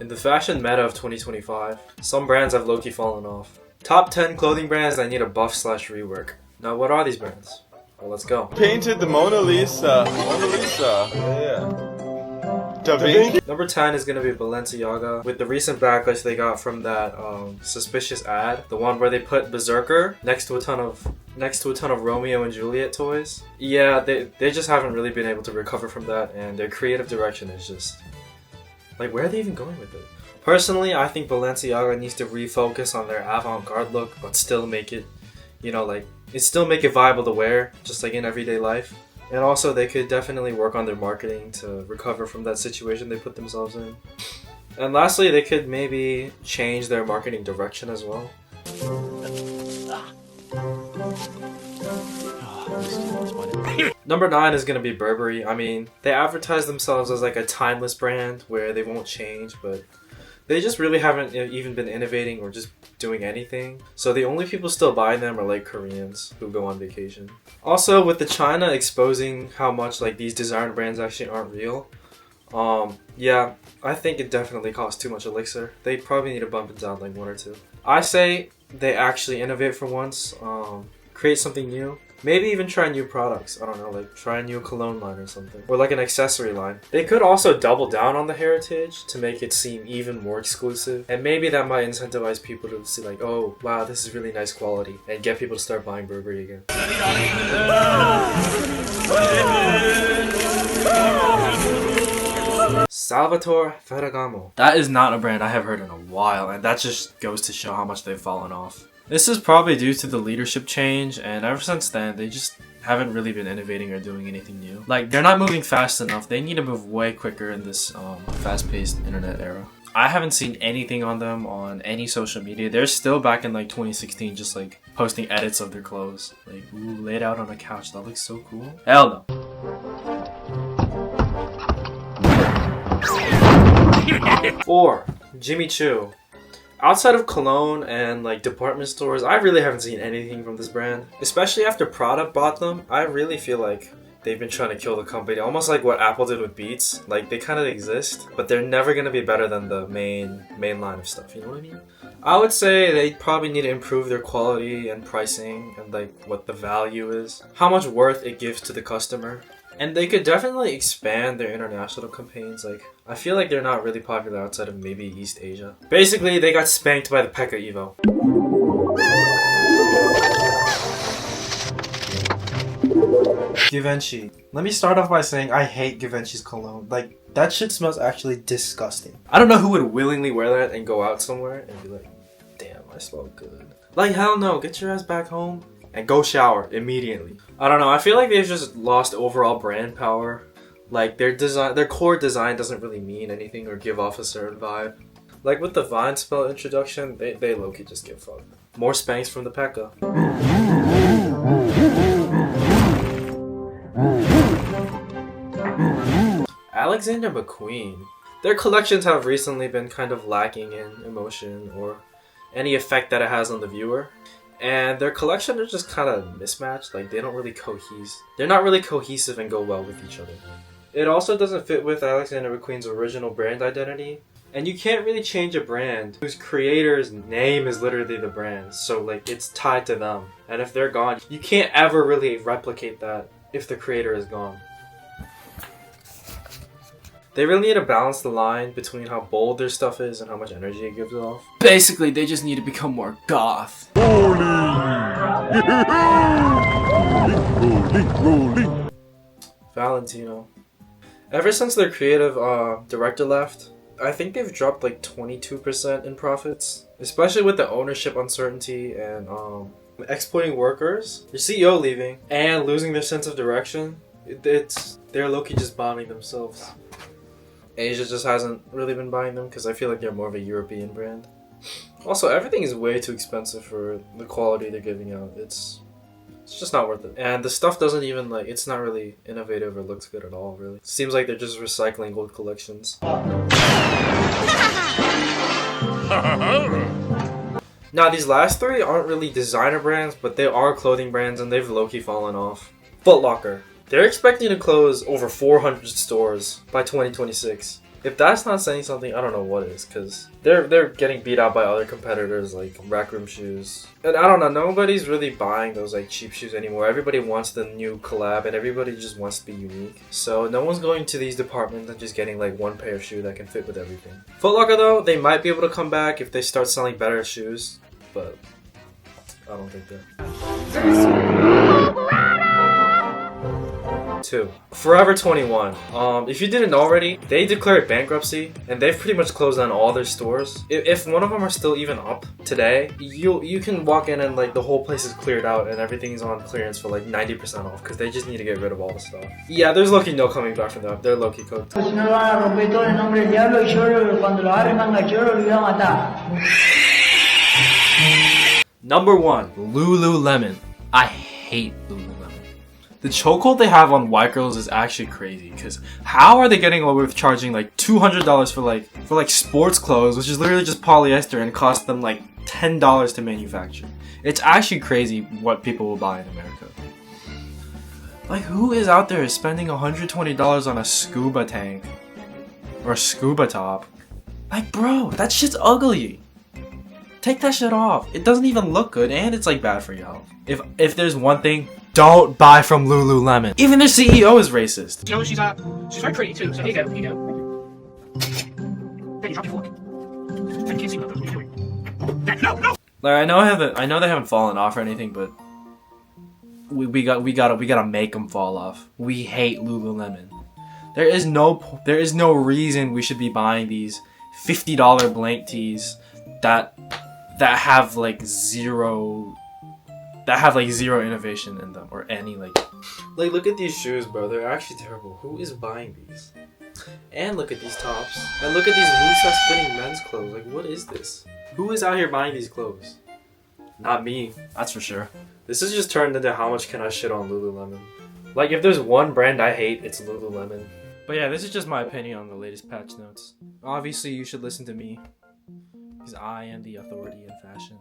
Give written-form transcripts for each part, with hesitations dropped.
In the fashion meta of 2025, some brands have low-key fallen off. Top 10 clothing brands that need a buff/rework. Now what are these brands? Well, let's go. Painted the Mona Lisa. Mona Lisa. Yeah. Da Vinci. Number 10 is gonna be Balenciaga. With the recent backlash they got from that suspicious ad, the one where they put Berserker next to a ton of Romeo and Juliet toys. Yeah, they just haven't really been able to recover from that, and their creative direction is just like, where are they even going with it? Personally, I think Balenciaga needs to refocus on their avant-garde look, but still make it, still make it viable to wear, just like in everyday life. And also, they could definitely work on their marketing to recover from that situation they put themselves in. And lastly, they could maybe change their marketing direction as well. Number 9 is gonna be Burberry. I mean, they advertise themselves as like a timeless brand where they won't change, but they just really haven't even been innovating or just doing anything. So the only people still buying them are like Koreans who go on vacation. Also, with the China exposing how much like these designer brands actually aren't real, yeah, I think it definitely costs too much elixir. They probably need to bump it down like 1 or 2. I say they actually innovate for once, create something new. Maybe even try new products. I don't know, like try a new cologne line or something. Or like an accessory line. They could also double down on the heritage to make it seem even more exclusive. And maybe that might incentivize people to see like, oh, wow, this is really nice quality. And get people to start buying Burberry again. Salvatore Ferragamo. That is not a brand I have heard in a while, and that just goes to show how much they've fallen off. This is probably due to the leadership change, and ever since then, they just haven't really been innovating or doing anything new. Like, they're not moving fast enough. They need to move way quicker in this fast-paced internet era. I haven't seen anything on them on any social media. They're still back in like 2016, just like posting edits of their clothes. Like, ooh, laid out on a couch. That looks so cool. Hell no. 4. Jimmy Choo. Outside of cologne and like department stores, I really haven't seen anything from this brand. Especially after Prada bought them, I really feel like they've been trying to kill the company. Almost like what Apple did with Beats. Like, they kind of exist, but they're never going to be better than the main line of stuff, you know what I mean? I would say they probably need to improve their quality and pricing and like what the value is. How much worth it gives to the customer. And they could definitely expand their international campaigns. Like, I feel like they're not really popular outside of maybe East Asia. Basically, they got spanked by the Pekka Evo. Givenchy. Let me start off by saying I hate Givenchy's cologne. Like, that shit smells actually disgusting. I don't know who would willingly wear that and go out somewhere and be like, damn, I smell good. Like, hell no, get your ass back home and go shower immediately. I don't know, I feel like they've just lost overall brand power. Like, their core design doesn't really mean anything or give off a certain vibe. Like with the Vine spell introduction, they low-key just give fuck. More spanks from the Pekka. Alexander McQueen. Their collections have recently been kind of lacking in emotion or any effect that it has on the viewer. And their collection are just kind of mismatched. Like, they don't really they're not really cohesive and go well with each other. It also doesn't fit with Alexander McQueen's original brand identity. And you can't really change a brand whose creator's name is literally the brand. So, like, it's tied to them. And if they're gone, you can't ever really replicate that if the creator is gone. They really need to balance the line between how bold their stuff is and how much energy it gives off. Basically, they just need to become more goth. Valentino. Ever since their creative director left, I think they've dropped like 22% in profits. Especially with the ownership uncertainty and exploiting workers, their CEO leaving, and losing their sense of direction. They're low-key just bombing themselves. Asia just hasn't really been buying them because I feel like they're more of a European brand. Also, everything is way too expensive for the quality they're giving out. It's just not worth it. And the stuff doesn't even like, it's not really innovative or looks good at all, really. It seems like they're just recycling old collections. Now, these last 3 aren't really designer brands, but they are clothing brands and they've low-key fallen off. Foot Locker. They're expecting to close over 400 stores by 2026. If that's not saying something, I don't know what is, because they're getting beat out by other competitors like Rec Room shoes. And I don't know, nobody's really buying those like cheap shoes anymore. Everybody wants the new collab and everybody just wants to be unique. So no one's going to these departments and just getting like one pair of shoe that can fit with everything. Foot Locker though, they might be able to come back if they start selling better shoes, but I don't think that. 2. Forever 21. If you didn't know already, they declared bankruptcy and they've pretty much closed down all their stores. If one of them are still even up today, you can walk in and like the whole place is cleared out and everything's on clearance for like 90% off because they just need to get rid of all the stuff. Yeah, there's low-key no coming back from them. They're low-key cooked. Number 1, Lululemon. I hate Lululemon. The chokehold they have on white girls is actually crazy because how are they getting away with charging like $200 for like sports clothes, which is literally just polyester and cost them like $10 to manufacture? It's actually crazy what people will buy in America. Like, who is out there spending $120 on a scuba tank or a scuba top? Like, bro, that shit's ugly. Take that shit off. It doesn't even look good and it's like bad for your health. If there's one thing, don't buy from Lululemon. Even their CEO is racist. You know, she's very pretty too, so here you go. Then you drop your fork. And you can't see what you're doing. No! Like, I know they haven't fallen off or anything, but we gotta make them fall off. We hate Lululemon. There is no reason we should be buying these $50 blank tees that have like zero innovation in them or any like look at these shoes, bro. They're actually terrible. Who is buying these? And look at these tops. And look at these recess fitting men's clothes. Like, what is this? Who is out here buying these clothes? Not me, that's for sure. This has just turned into how much can I shit on Lululemon. Like, if there's one brand I hate, it's Lululemon. But yeah, this is just my opinion on the latest patch notes. Obviously, you should listen to me, because I am the authority in fashion.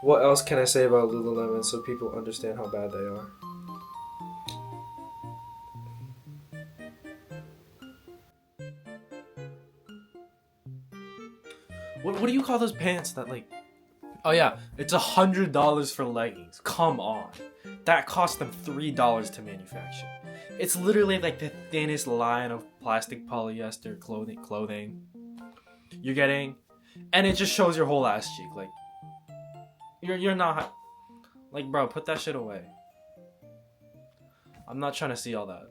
What else can I say about Lululemon so people understand how bad they are? What do you call those pants that like... Oh yeah, it's $100 for leggings. Come on. That cost them $3 to manufacture. It's literally like the thinnest line of plastic polyester clothing you're getting. And it just shows your whole ass cheek. Like, you're not... Like, bro, put that shit away. I'm not trying to see all that.